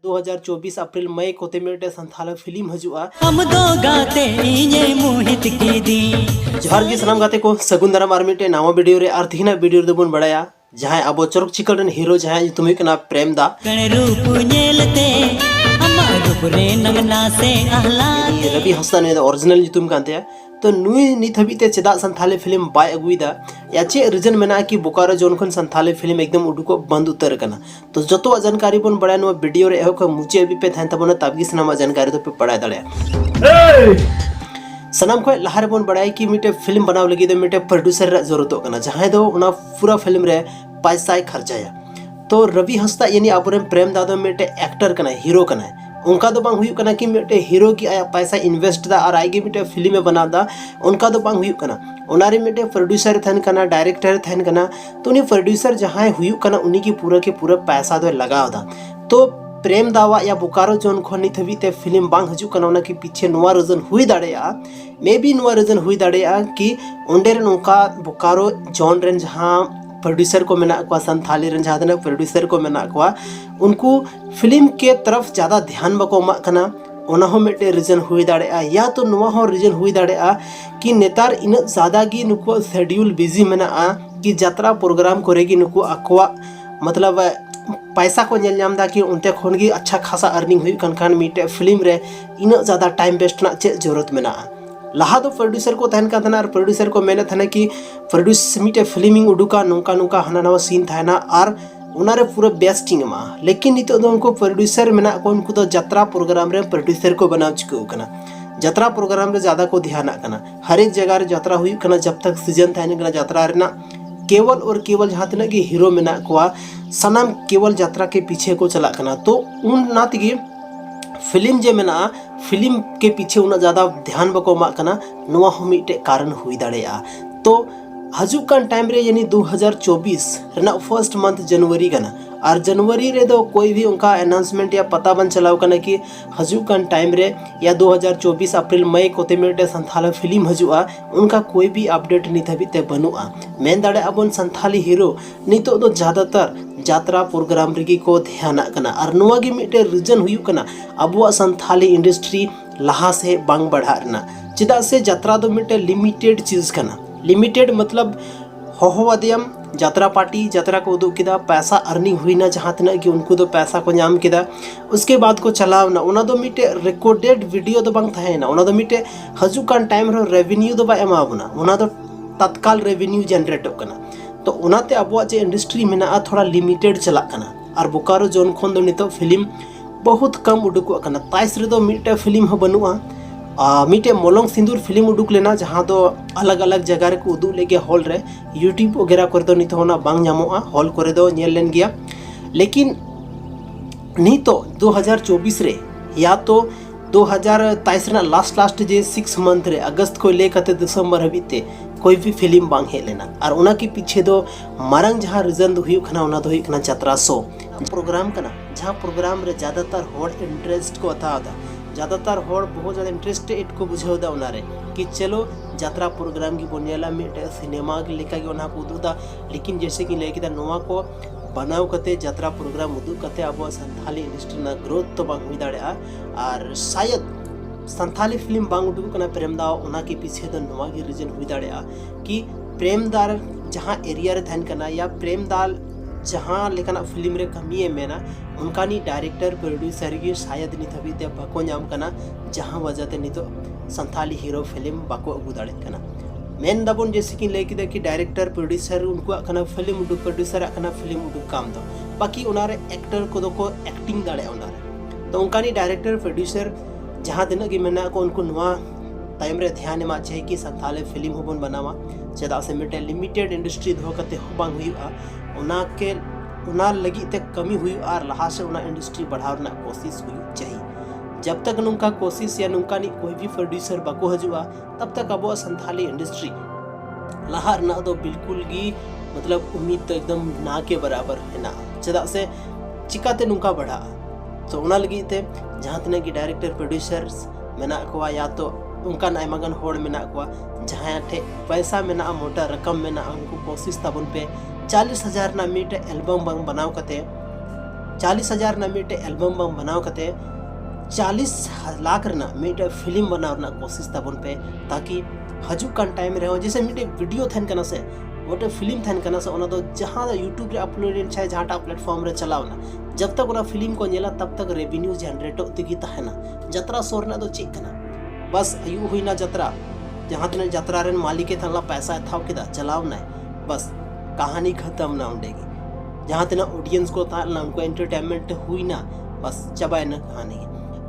2024 अप्रैल मई कोते मिटे संथाल फिल्म हजुआ हम दो गाते इने मोहित की दी जोहार गे सनाम गाते को सगुन दाराम आर मिटे नावा वीडियो रे आर तिहिना वीडियो रे दोबन बड़ाया जहां अब चरक चिकल रन हीरो जहां तुम हुई कना प्रेम दा कण रूप नेलते हम रूप रे नंगना से आहला रवि हंसदा ने ओरिजिनल तुम कांते तो नुई नित हबीते चेदा संथाली फिल्म बाय अगुइदा या चे रीजन मेना कि बोकारो जोन खन संथाली फिल्म एकदम उडुको बंद उतर कना तो जतो जानकारी बन बड़ा नो वीडियो रे एहो मुचे अभी पे थान तबना ताबगी सनामा जानकारी तो पे पढ़ाई दड़े सनम को लहारे बन बड़ा कि मिटे फिल्म बनाव लगी तो मिटे प्रोड्यूसर रे जरूरत कना जहां दो उना पूरा फिल्म रे पैसा खर्चाया तो रवि हंसदा यानी आबरे प्रेम दादो मिटे एक्टर कना हीरो कना उनका तो बांग हुई कना कि मिटे हीरो की आया पैसा इन्वेस्ट दा और आगे मिटे फिल्म में बना दा उनका तो बांग हुई कना उनारे मिटे प्रोड्यूसर थन कना डायरेक्टर थन कना तो उन्हीं प्रोड्यूसर जहां हुई कना उन्हीं की पूरा पैसा दो लगाव दा तो प्रेम दावा या बोकारो जोन खनि थबी ते फिल्म बांग हजू कना उना के पीछे नुआ रीजन हुई दाड़ेया मे बी नुआ रीजन हुई दाड़ेया कि ओंडे रे उनका बोकारो जोन रेन जहां प्रोड्यूसर को मेना को संथाली रन जहां प्रोड्यूसर को मेना को उनको फिल्म के तरफ ज़्यादा ध्यान बको मा कना ओना हो मिटे रीजन हुई दाड़ेया या तो नुआ हो रीजन हुई दाड़ेया कि नेतार इन ज़्यादा गी नुको शेड्यूल बिजी मेना कि यात्रा प्रोग्राम करेगी नुको अकवा मतलब पैसा को नेल नाम दा कि उनते खन गी अच्छा खासा अर्निंग हुई कन मिटे फिल्म रे इन ज़्यादा टाइम वेस्ट ना चे जरूरत मेना लहा दो प्रोड्यूसर को तहन का था और प्रोड्यूसर को मेहनत है कि प्रोड्यूस मिटे फिल्मिंग उडुका नुका नुका हना नवा सीन था और उनारे पूरा बेस्टिंग मा लेकिन नितो दो उनको प्रोड्यूसर मेना को उनको तो यात्रा प्रोग्राम रे प्रोड्यूसर को बनाव चुके कना यात्रा प्रोग्राम रे ज़्यादा को ध्यान कना हर एक जगह रे यात्रा हुई कना जब तक सीजन था कना यात्रा रे ना केवल और केवल जहाँ तना कि हीरो मेना को सनाम केवल यात्रा के पीछे को चला कना तो उन ना तगी फिल्म जे मेना फिल्म के पीछे उना ज़्यादा ध्यान बको मा कना नुआ हो मिटे कारण हुई दाड़ेया तो हजुक कान टाइम रे यानी 2024 रेना फर्स्ट मंथ जनवरी कना और जनवरी रे दो कोई भी उनका अनाउंसमेंट या पता बन चलाव कना कि हजुक कान टाइम रे या 2024 अप्रैल मई कोते मिटे संथाल फिल्म हजुआ उनका कोई भी अपडेट नहीं थबी ते बनुआ मेन दाड़े अबन संथाली हीरो नितो दो ज़्यादातर यात्रा प्रोग्राम रेगी को ध्यान कना और नुआ गी मिटे रीजन हुई कना अबुआ संथाली इंडस्ट्री लहा से बांग बढ़ाना चिदा से यात्रा दो मिटे लिमिटेड चीज कना लिमिटेड मतलब होवादियम यात्रा पार्टी यात्रा को उदुग किदा पैसा अर्निंग हुई ना जहाँ तना कि उनको तो पैसा को नाम किदा उसके बाद को चलाव ना उना दो मिटे रिकॉर्डेड वीडियो दो बांग थाहे ना उना दो मिटे हजुक कान टाइम रो रेवेन्यू दो बा एमावना उना दो तत्काल रेवेन्यू जनरेट कना तो उनाते अबुआ जे इंडस्ट्री मेना थोड़ा लिमिटेड चला कना और बोकारो जोन खन दो नितो फिल्म बहुत कम उडुक कना ताइस रे दो मिटे फिल्म हो बनुआ मिटे मोलंग सिंदूर फिल्म उडुक लेना जहाँ दो अलग अलग जगह को उदू लेगे हॉल रे यूट्यूब वगैरह कर दो नितो होना बांग नामोआ हॉल करे दो नेल लेन गया लेकिन नितो 2024 रे या तो 2023 रे लास्ट जे 6 मंथ रे अगस्त को लेकर दिसंबर हबीते कोई भी फिल्म बांग हे लेना और उना के पीछे दो मारंग जहाँ रीजन दो हुई खाना उना दो हुई खाना यात्रा शो प्रोग्राम कना जहाँ प्रोग्राम रे ज़्यादातर होड़ इंटरेस्ट को अथा ज़्यादातर होड़ बहुत ज़्यादा इंटरेस्टेड को बुझाव दा उनारे कि चलो यात्रा प्रोग्राम की बोनियाला मिटे सिनेमा के लेका के उना को उदुदा लेकिन जैसे कि लेके दा नोवा को बनाव कते यात्रा प्रोग्राम उदु कते अब संथाली इंडस्ट्री ना ग्रोथ तो बांग हुई दाड़ेया और शायद संथाली फिल्म बांग उडुक कना प्रेम दा उना के पीछे तो नोवा की रीजन हुई दाड़ेया कि प्रेम दार जहाँ एरिया रे थन कना या प्रेम दाल जहाँ लेकिन फिल्म रे कमी है मेना उनका नी डायरेक्टर प्रोड्यूसर की शायद नहीं थबी ते बाको नाम कना जहाँ वजह ते नहीं तो संथाली हीरो फिल्म बाको अगू दाड़े कना मेन दबन जैसे कि लेके दे कि डायरेक्टर प्रोड्यूसर उनको कना फिल्म उडुक प्रोड्यूसर कना फिल्म उडुक काम दो बाकी उनारे एक्टर को दो को एक्टिंग दाड़े उनारे तो उनका नी डायरेक्टर प्रोड्यूसर जहाँ दिन की मेना को उनको नुआ टाइम रे ध्यान मा चाहिए कि संथाले फिल्म होबन बनावा चेदा से मिटे लिमिटेड इंडस्ट्री धो कते हो बांग हुआ उना के उना लगी ते कमी हुई और लहा से उना इंडस्ट्री बढ़ावना कोशिश हुई चाहिए जब तक नुका कोशिश या नुका नी कोई भी प्रोड्यूसर बाको हजुआ तब तक अब संथाली इंडस्ट्री लहा ना दो बिल्कुल गी मतलब उम्मीद तो एकदम ना के बराबर है ना चेदा से चिकाते नुका बढ़ा तो उना लगी ते जहाँ तना की डायरेक्टर प्रोड्यूसर्स मेना को या तो उनका नायमागन होड़ मेना को जहाँ ठे पैसा मेना मोटा रकम मेना उनको कोशिश ताबन पे 40,000 ना मीट एल्बम बनाव कते 40,000 ना मिटे एल्बम बम बनाव कते 40 लाख रना मिटे फिल्म बनाव ना कोशिश ताबन पे ताकि हजुक कान टाइम रहे जैसे मिटे वीडियो थन कना से गोटे फिल्म थन कना से ओना दो जहां यूट्यूब रे अपलोड चाहे जहां प्लेटफॉर्म रे चलाव ना जब तक ओना फिल्म को नेला तब तक रेवेन्यू जनरेट होती तहना जतरा सोर ना दो चेक करना बस अयु हुईना जतरा जहां तने जतरा रेन मालिके थनला पैसा थाव केदा चलाव ना बस कहानी खत्म ना उंडेगी जहां तना ऑडियंस को तालना उनको एंटरटेनमेंट हुई ना बस चबाए ना कहानी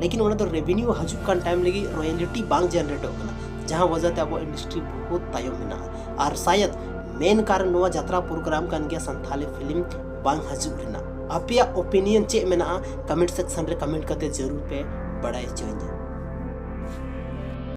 लेकिन ओना तो रेवेन्यू हजुक कान टाइम लगी रॉयल्टी बांग जनरेट होना जहां वजह ते अब इंडस्ट्री बहुत तायम मेना और शायद मेन कारण नोवा यात्रा प्रोग्राम कान गया संथाली फिल्म बांग हजुक रेना अपया ओपिनियन चे मेना कमेंट सेक्शन रे कमेंट करते जरूर पे बड़ाई चोइना।